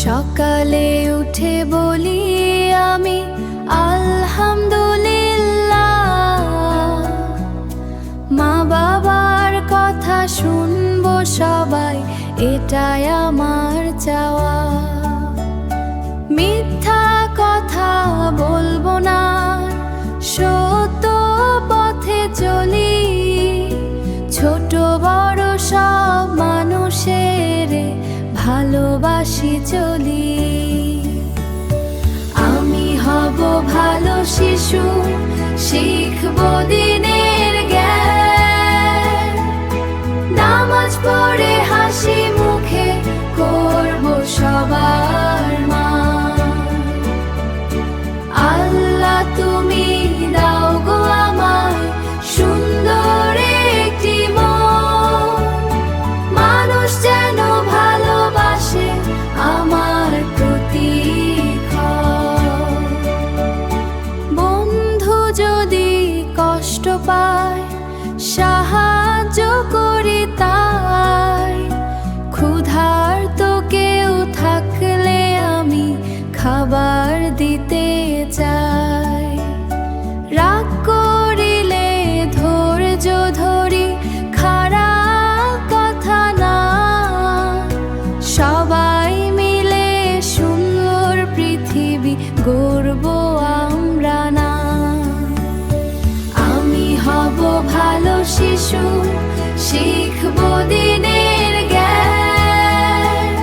সকালে উঠে বলি আমি আলহামদুলিল্লাহ, মা বাবার কথা শুনবো সবাই, এটাই আমার চাওয়া। মিথ্যা কথা বলবো না, সত্য পথে চলি, ছোট বড় সব মানুষের ভালোবাসি চলি। আমি হব ভালো শিশু, শিখবো দিনের জ্ঞান, নামাজ পড়ে হাসি মুখে করবো সবার মান। আল্লাহ তুমি দাও গো আমায় সুন্দর একটি মন, মানুষ যেন ভালোবাসে আমার প্রতিক্ষণ। বন্ধু যদি কষ্ট পায় সাহায্য করি তাই, ক্ষুধার্ত কেউ থাকলে আমি খাবার দিতে চাই। রাগ করিলে ধৈর্য ধরি, খারাপ কথা না, সবাই মিলে সুন্দর পৃথিবী গড়ব আমরা না। আমি হব ভালো শিশু, শিখবো দিনের জ্ঞান,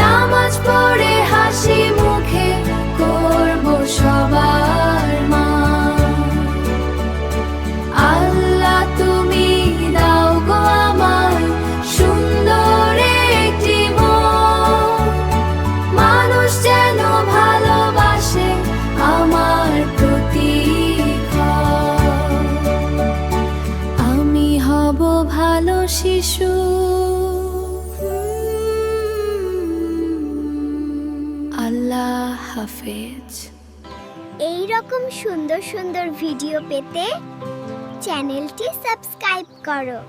নামাজ পড়ে হাসি মুখে করবো সবার মান। আল্লাহ তুমি দাও গো আমায় সুন্দর একটি মন, মানুষ যেন ভালোবাসে আমার প্রতিক্ষণ। আমি হব ভালো শিশু। আল্লাহ হাফেজ। এই রকম সুন্দর সুন্দর ভিডিও পেতে চ্যানেলটি সাবস্ক্রাইব করো।